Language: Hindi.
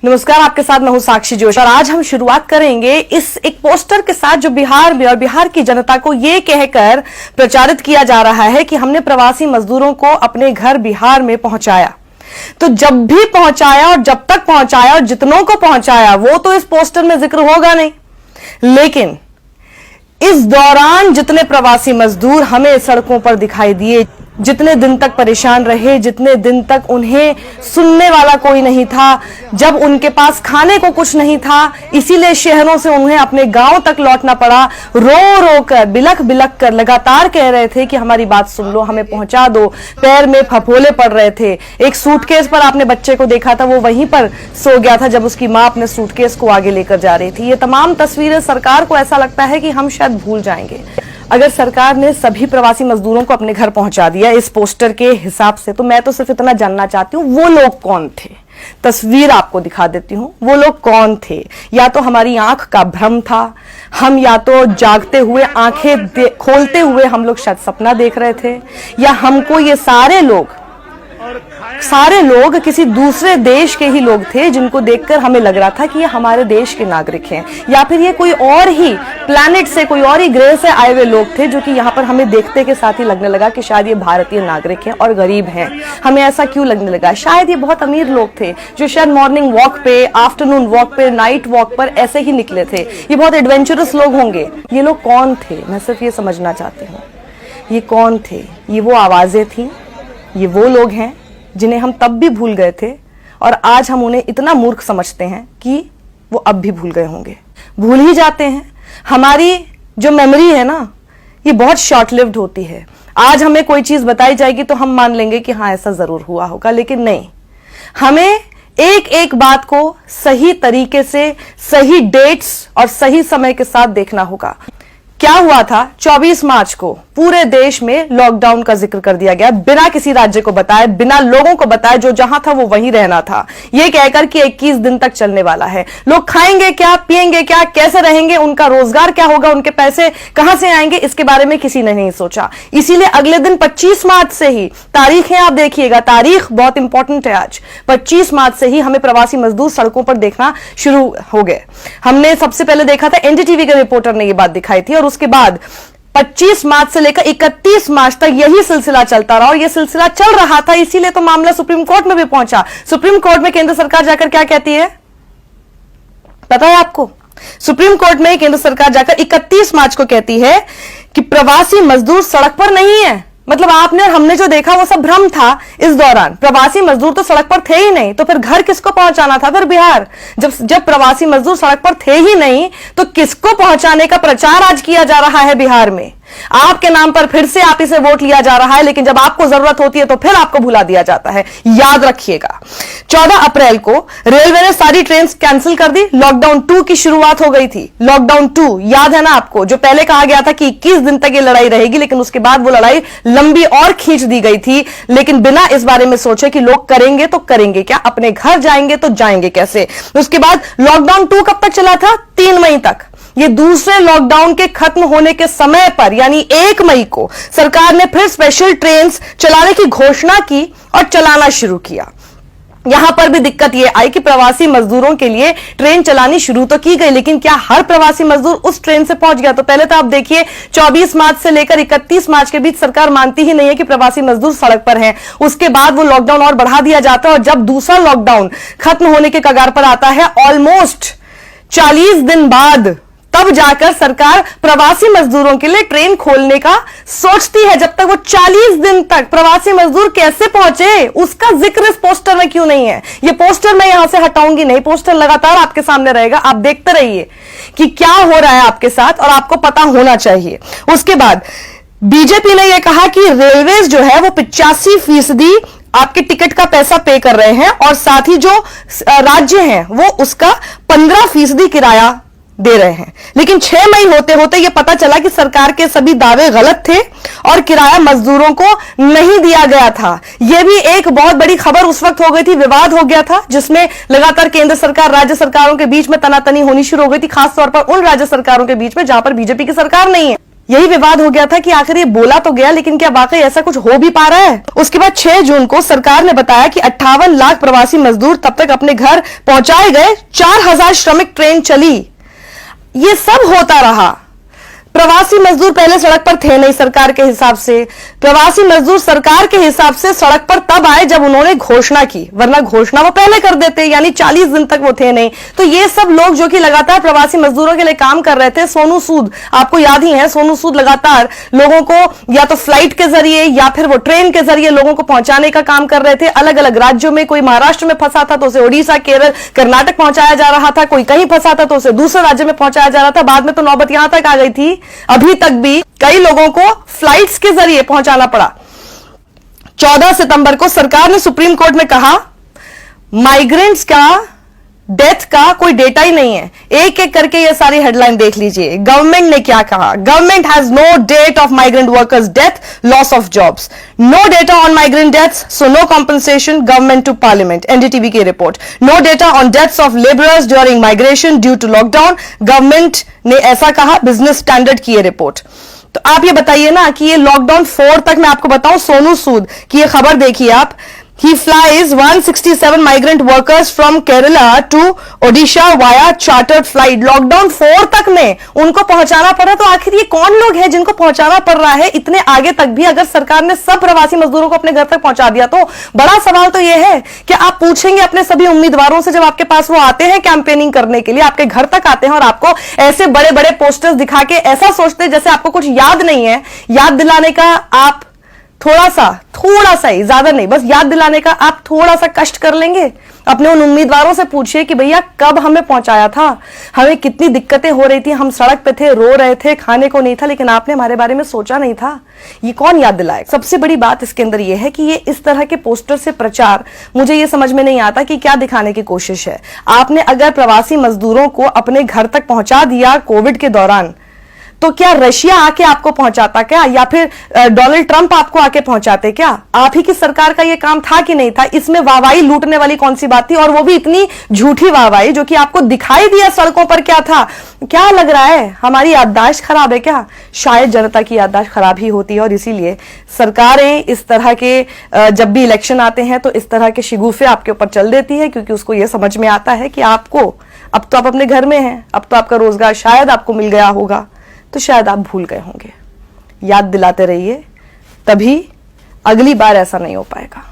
नमस्कार, आपके साथ मैं हूं साक्षी जोशी और आज हम शुरुआत करेंगे इस एक पोस्टर के साथ जो बिहार में और बिहार की जनता को ये कहकर प्रचारित किया जा रहा है कि हमने प्रवासी मजदूरों को अपने घर बिहार में पहुंचाया। तो जब भी पहुंचाया और जब तक पहुंचाया और जितनों को पहुंचाया वो तो इस पोस्टर में जिक्र होगा नहीं, लेकिन इस दौरान जितने प्रवासी मजदूर हमें सड़कों पर दिखाई दिए, जितने दिन तक परेशान रहे, जितने दिन तक उन्हें सुनने वाला कोई नहीं था, जब उनके पास खाने को कुछ नहीं था, इसीलिए शहरों से उन्हें अपने गांव तक लौटना पड़ा। रो रो कर, बिलख बिलख कर लगातार कह रहे थे कि हमारी बात सुन लो, हमें पहुंचा दो। पैर में फफोले पड़ रहे थे। एक सूटकेस पर आपने बच्चे को देखा था, वो वहीं पर सो गया था जब उसकी मां अपने सूटकेस को आगे लेकर जा रही थी। ये तमाम तस्वीरें सरकार को ऐसा लगता है कि हम शायद भूल जाएंगे। अगर सरकार ने सभी प्रवासी मजदूरों को अपने घर पहुंचा दिया इस पोस्टर के हिसाब से, तो मैं तो सिर्फ इतना जानना चाहती हूँ वो लोग कौन थे। तस्वीर आपको दिखा देती हूँ, वो लोग कौन थे। या तो हमारी आंख का भ्रम था, हम या तो जागते हुए आंखें खोलते हुए हम लोग शायद सपना देख रहे थे, या हमको ये सारे लोग किसी दूसरे देश के ही लोग थे जिनको देखकर हमें लग रहा था कि ये हमारे देश के नागरिक हैं, या फिर ये कोई और ही प्लैनेट से, कोई और ही ग्रह से आए हुए लोग थे जो कि यहाँ पर हमें देखते के साथ ही लगने लगा कि शायद ये भारतीय नागरिक हैं और गरीब हैं। हमें ऐसा क्यों लगने लगा? शायद ये बहुत अमीर लोग थे जो शायद मॉर्निंग वॉक पे, आफ्टरनून वॉक पे, नाइट वॉक पर ऐसे ही निकले थे। ये बहुत एडवेंचरस लोग होंगे। ये लोग कौन थे? मैं सिर्फ ये समझना चाहती हूँ, ये कौन थे? ये वो आवाजें थी, ये वो लोग हैं जिन्हें हम तब भी भूल गए थे और आज हम उन्हें इतना मूर्ख समझते हैं कि वो अब भी भूल गए होंगे। भूल ही जाते हैं। हमारी जो मेमोरी है ना, ये बहुत शॉर्ट लिव्ड होती है। आज हमें कोई चीज बताई जाएगी तो हम मान लेंगे कि हाँ ऐसा जरूर हुआ होगा, लेकिन नहीं, हमें एक एक बात को सही तरीके से, सही डेट्स और सही समय के साथ देखना होगा। क्या हुआ था 24 मार्च को? पूरे देश में लॉकडाउन का जिक्र कर दिया गया, बिना किसी राज्य को बताए, बिना लोगों को बताए, जो जहां था वो वहीं रहना था, ये कहकर कि 21 दिन तक चलने वाला है। लोग खाएंगे क्या, पिएंगे क्या, कैसे रहेंगे, उनका रोजगार क्या होगा, उनके पैसे कहां से आएंगे, इसके बारे में किसी ने नहीं सोचा। इसीलिए अगले दिन 25 मार्च से ही, तारीख है आप देखिएगा, तारीख बहुत इंपॉर्टेंट है आज, 25 मार्च से ही हमें प्रवासी मजदूर सड़कों पर देखना शुरू हो गए। हमने सबसे पहले देखा था, एनडीटीवी के रिपोर्टर ने यह बात दिखाई थी, और उसके बाद 25 मार्च से लेकर 31 मार्च तक यही सिलसिला चलता रहा, और यह सिलसिला चल रहा था। इसीलिए तो मामला सुप्रीम कोर्ट में भी पहुंचा। सुप्रीम कोर्ट में केंद्र सरकार जाकर क्या कहती है पता है आपको? सुप्रीम कोर्ट में केंद्र सरकार जाकर 31 मार्च को कहती है कि प्रवासी मजदूर सड़क पर नहीं है। मतलब आपने और हमने जो देखा वो सब भ्रम था। इस दौरान प्रवासी मजदूर तो सड़क पर थे ही नहीं, तो फिर घर किसको पहुंचाना था? फिर बिहार। जब प्रवासी मजदूर सड़क पर थे ही नहीं, तो किसको पहुंचाने का प्रचार आज किया जा रहा है बिहार में? आपके नाम पर फिर से आप इसे वोट लिया जा रहा है, लेकिन जब आपको जरूरत होती है तो फिर आपको भुला दिया जाता है। याद रखिएगा, 14 अप्रैल को रेलवे ने सारी ट्रेन कैंसिल कर दी। लॉकडाउन 2 की शुरुआत हो गई थी। लॉकडाउन 2 याद है ना आपको? जो पहले कहा गया था कि 21 दिन तक ये लड़ाई रहेगी, लेकिन उसके बाद वो लड़ाई लंबी और खींच दी गई थी, लेकिन बिना इस बारे में सोचे कि लोग करेंगे तो करेंगे क्या, अपने घर जाएंगे तो जाएंगे कैसे। उसके बाद लॉकडाउन 2 कब तक चला था? 3 मई तक। ये दूसरे लॉकडाउन के खत्म होने के समय पर, यानी 1 मई को सरकार ने फिर स्पेशल ट्रेन चलाने की घोषणा की और चलाना शुरू किया। यहां पर भी दिक्कत यह आई कि प्रवासी मजदूरों के लिए ट्रेन चलानी शुरू तो की गई, लेकिन क्या हर प्रवासी मजदूर उस ट्रेन से पहुंच गया? तो पहले तो आप देखिए, 24 मार्च से लेकर 31 मार्च के बीच सरकार मानती ही नहीं है कि प्रवासी मजदूर सड़क पर हैं। उसके बाद वो लॉकडाउन और बढ़ा दिया जाता है, और जब दूसरा लॉकडाउन खत्म होने के कगार पर आता है, ऑलमोस्ट 40 दिन बाद, तब जाकर सरकार प्रवासी मजदूरों के लिए ट्रेन खोलने का सोचती है। जब तक वो 40 दिन तक प्रवासी मजदूर कैसे पहुंचे, उसका जिक्र इस पोस्टर में क्यों नहीं है? ये पोस्टर मैं यहां से हटाऊंगी नहीं, पोस्टर लगातार आपके सामने रहेगा, आप देखते रहिए कि क्या हो रहा है आपके साथ, और आपको पता होना चाहिए। उसके बाद बीजेपी ने यह कहा कि रेलवेज जो है वो 85% आपके टिकट का पैसा पे कर रहे हैं, और साथ ही जो राज्य हैं वो उसका 15% किराया दे रहे हैं। लेकिन 6 मई होते होते यह पता चला कि सरकार के सभी दावे गलत थे और किराया मजदूरों को नहीं दिया गया था। यह भी एक बहुत बड़ी खबर उस वक्त हो गई थी, विवाद हो गया था, जिसमें लगातार केंद्र सरकार राज्य सरकारों के बीच में तनातनी होनी शुरू हो गई थी, खासतौर पर उन राज्य सरकारों के बीच में जहां पर बीजेपी की सरकार नहीं है। यही विवाद हो गया था कि आखिर ये बोला तो गया, लेकिन क्या वाकई ऐसा कुछ हो भी पा रहा है? उसके बाद 6 जून को सरकार ने बताया कि 58 लाख प्रवासी मजदूर तब तक अपने घर पहुंचाए गए, 4000 श्रमिक ट्रेन चली। ये सब होता रहा। प्रवासी मजदूर पहले सड़क पर थे नहीं सरकार के हिसाब से। प्रवासी मजदूर सरकार के हिसाब से सड़क पर तब आए जब उन्होंने घोषणा की, वरना घोषणा वो पहले कर देते, यानी 40 दिन तक वो थे नहीं। तो ये सब लोग जो कि लगातार प्रवासी मजदूरों के लिए काम कर रहे थे, सोनू सूद आपको याद ही है, सोनू सूद लगातार लोगों को या तो फ्लाइट के जरिए या फिर वो ट्रेन के जरिए लोगों को पहुंचाने का काम कर रहे थे अलग अलग राज्यों में। कोई महाराष्ट्र में फंसा था तो उसे उड़ीसा, केरल, कर्नाटक पहुंचाया जा रहा था, कोई कहीं फंसा था तो उसे दूसरे राज्य में पहुंचाया जा रहा था। बाद में तो नौबत यहां तक आ गई थी, अभी तक भी कई लोगों को फ्लाइट्स के जरिए पहुंचाना पड़ा। 14 सितंबर को सरकार ने सुप्रीम कोर्ट में कहा माइग्रेंट्स का डेथ का कोई डेटा ही नहीं है। एक एक करके ये सारी हेडलाइन देख लीजिए। गवर्नमेंट ने क्या कहा? Government has no date of migrant workers death, loss of jobs, no data on migrant deaths, so no compensation, government to parliament. NDTV की रिपोर्ट। No data on deaths of labourers during migration due to lockdown, government ने ऐसा कहा। बिजनेस स्टैंडर्ड की ये रिपोर्ट। तो आप ये बताइए ना कि ये लॉकडाउन 4 तक मैं आपको बताऊं, सोनू सूद की ये खबर देखिए आप। He flies 167 migrant workers from Kerala to Odisha via chartered flight. Lockdown 4 तक में उनको पहुंचाना पड़ा। तो आखिर ये कौन लोग हैं जिनको पहुंचाना पड़ रहा है इतने आगे तक भी? अगर सरकार ने सब प्रवासी मजदूरों को अपने घर तक पहुंचा दिया तो बड़ा सवाल तो ये है कि आप पूछेंगे अपने सभी उम्मीदवारों से, जब आपके पास वो आते हैं कैंपेनिंग करने के लिए, आपके घर तक आते हैं और आपको ऐसे बड़े बड़े पोस्टर्स दिखा के ऐसा सोचते हैं जैसे आपको कुछ याद नहीं है। याद दिलाने का आप थोड़ा सा ही, ज्यादा नहीं, बस याद दिलाने का आप थोड़ा सा कष्ट कर लेंगे। अपने उन उम्मीदवारों से पूछिए कि भैया कब हमें पहुंचाया था, हमें कितनी दिक्कतें हो रही थी, हम सड़क पे थे, रो रहे थे, खाने को नहीं था, लेकिन आपने हमारे बारे में सोचा नहीं था। ये कौन याद दिलाए? सबसे बड़ी बात इसके अंदर ये है कि ये इस तरह के पोस्टर से प्रचार, मुझे ये समझ में नहीं आता कि क्या दिखाने की कोशिश है। आपने अगर प्रवासी मजदूरों को अपने घर तक पहुंचा दिया कोविड के दौरान, तो क्या रशिया आके आपको पहुंचाता क्या, या फिर डोनाल्ड ट्रंप आपको आके पहुंचाते क्या? आप ही की सरकार का यह काम था कि नहीं था? इसमें वाहवाही लूटने वाली कौन सी बात थी? और वो भी इतनी झूठी वाहवाही जो कि आपको दिखाई दिया सड़कों पर क्या था। क्या लग रहा है हमारी याददाश्त खराब है क्या? शायद जनता की याददाश्त खराब ही होती है, और इसीलिए सरकारें इस तरह के जब भी इलेक्शन आते हैं तो इस तरह के शिगुफे आपके ऊपर चल देती है, क्योंकि उसको यह समझ में आता है कि आपको अब तो आप अपने घर में हैं, अब तो आपका रोजगार शायद आपको मिल गया होगा, तो शायद आप भूल गए होंगे। याद दिलाते रहिए, तभी अगली बार ऐसा नहीं हो पाएगा।